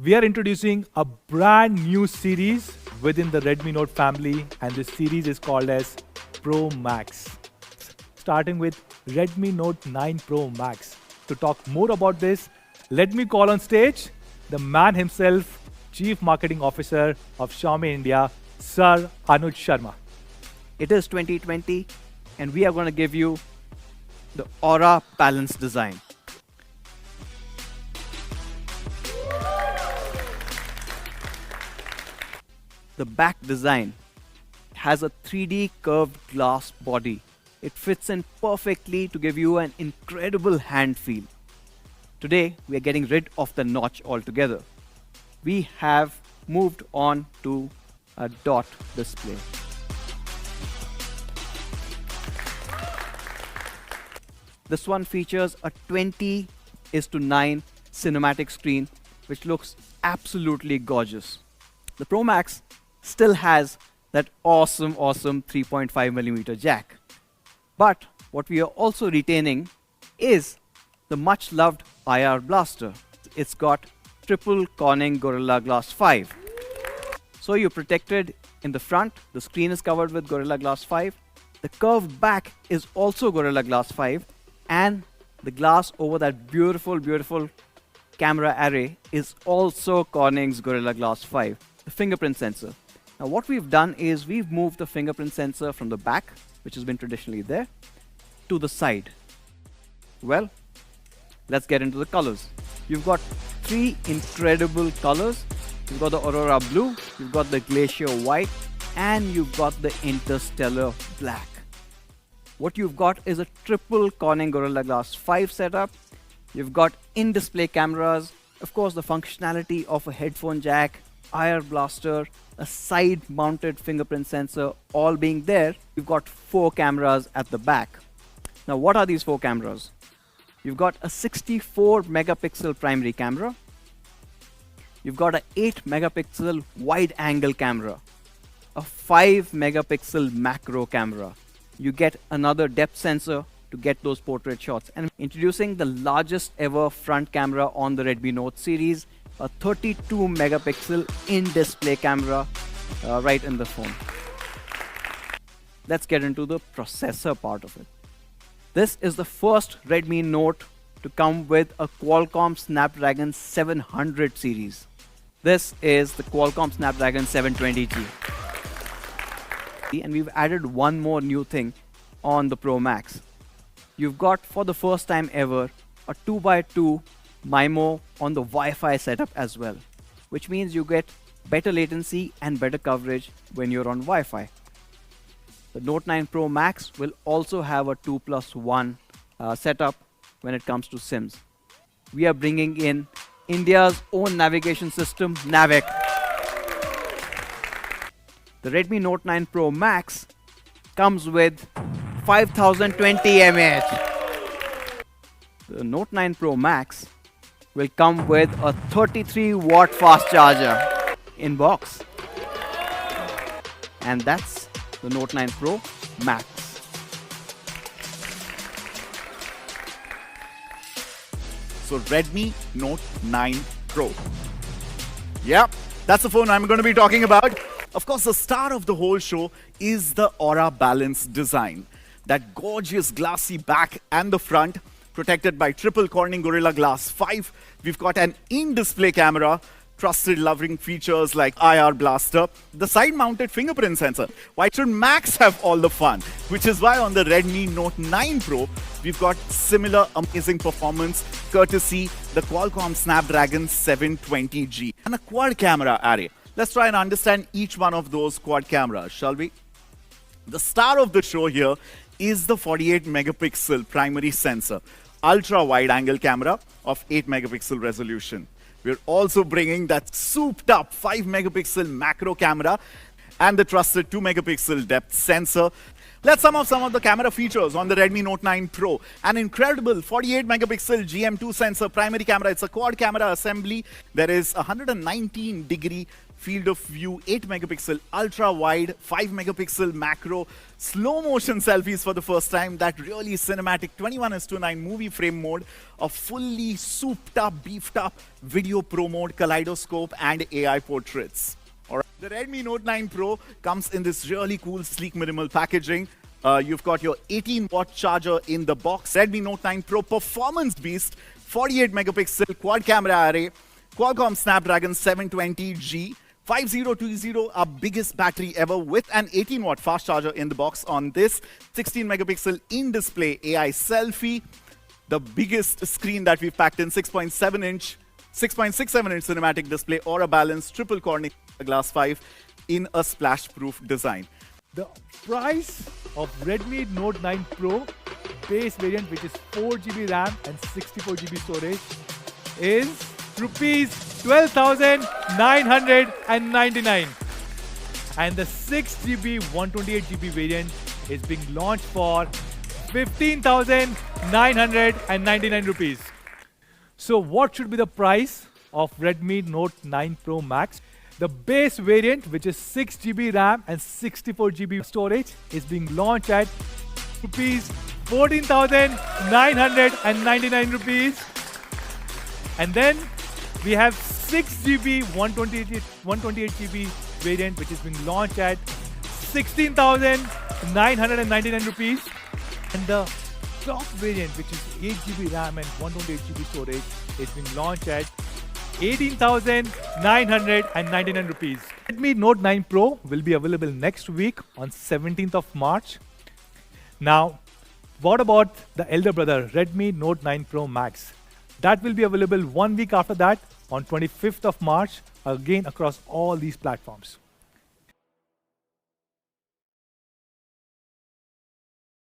we are introducing a brand new series within the Redmi Note family, and this series is called as Pro Max. Starting with Redmi Note 9 Pro Max. To talk more about this, let me call on stage the man himself, Chief Marketing Officer of Xiaomi India, Sir Anuj Sharma. It is 2020 and we are going to give you the Aura Balance design. The back design has a 3D curved glass body. It fits in perfectly to give you an incredible hand feel. Today, we are getting rid of the notch altogether. We have moved on to a dot display. This one features a 20:9 cinematic screen, which looks absolutely gorgeous. The Pro Max still has that awesome 3.5mm jack. But what we are also retaining is the much loved IR blaster. It's got triple Corning Gorilla Glass 5. So you're protected in the front, the screen is covered with Gorilla Glass 5. The curved back is also Gorilla Glass 5, and the glass over that beautiful camera array is also Corning's Gorilla Glass 5, the fingerprint sensor. Now what we've done is we've moved the fingerprint sensor from the back, which has been traditionally there, to the side. Well, let's get into the colors. You've got three incredible colors. You've got the Aurora Blue, you've got the Glacier White, and you've got the Interstellar Black. What you've got is a triple Corning Gorilla Glass 5 setup. You've got in-display cameras, of course the functionality of a headphone jack, IR blaster, a side-mounted fingerprint sensor, all being there. You've got 4 cameras at the back. Now what are these 4 cameras? You've got a 64 megapixel primary camera. You've got an 8 megapixel wide angle camera, a 5 megapixel macro camera. You get another depth sensor to get those portrait shots. And introducing the largest ever front camera on the Redmi Note series, a 32 megapixel in-display camera right in the phone. Let's get into the processor part of it. This is the first Redmi Note to come with a Qualcomm Snapdragon 700 series. This is the Qualcomm Snapdragon 720G. And we've added one more new thing on the Pro Max. You've got, for the first time ever, a 2x2 MIMO on the Wi-Fi setup as well, which means you get better latency and better coverage when you're on Wi-Fi. The Note 9 Pro Max will also have a 2+1 setup when it comes to SIMs. We are bringing in India's own navigation system, Navic. The Redmi Note 9 Pro Max comes with 5020 mAh. The Note 9 Pro Max will come with a 33-watt fast charger in box. And that's the Note 9 Pro Max. So Redmi Note 9 Pro. Yeah, that's the phone I'm going to be talking about. Of course, the star of the whole show is the Aura Balance design. That gorgeous glassy back and the front, protected by triple Corning Gorilla Glass 5. We've got an in-display camera, trusted loving features like IR blaster, the side-mounted fingerprint sensor. Why should Max have all the fun? Which is why on the Redmi Note 9 Pro, we've got similar amazing performance courtesy the Qualcomm Snapdragon 720G and a quad camera array. Let's try and understand each one of those quad cameras, shall we? The star of the show here is the 48 megapixel primary sensor, ultra wide angle camera of 8 megapixel resolution. We're also bringing that souped up 5 megapixel macro camera and the trusted 2 megapixel depth sensor. Let's sum up some of the camera features on the Redmi Note 9 Pro. An incredible 48 megapixel GM2 sensor primary camera. It's a quad camera assembly. There is a 119-degree field of view, 8 megapixel ultra wide, 5 megapixel macro, slow motion selfies for the first time, that really cinematic 21:9 movie frame mode, a fully souped up, beefed up video pro mode, kaleidoscope, and AI portraits. The Redmi Note 9 Pro comes in this really cool, sleek, minimal packaging. You've got your 18-watt charger in the box. Redmi Note 9 Pro Performance Beast, 48 megapixel quad camera array, Qualcomm Snapdragon 720G, 5020, our biggest battery ever, with an 18-watt fast charger in the box on this, 16 megapixel in-display AI selfie, the biggest screen that we've packed in, 6.67-inch cinematic display, Aura Balance, triple Corning Glass 5 in a splash-proof design. The price of Redmi Note 9 Pro base variant, which is 4GB RAM and 64GB storage, is rupees 12,999. And the 6GB 128GB variant is being launched for 15,999 rupees. So what should be the price of Redmi Note 9 Pro Max? The base variant, which is 6GB RAM and 64GB storage, is being launched at rupees 14,999 rupees. And then we have 6GB 128GB variant, which is being launched at 16,999 rupees. And the top variant, which is 8GB RAM and 128GB storage, is being launched at 18,999 rupees. Redmi Note 9 Pro will be available next week on 17th of March. Now, what about the elder brother, Redmi Note 9 Pro Max? That will be available 1 week after that on 25th of March, again across all these platforms.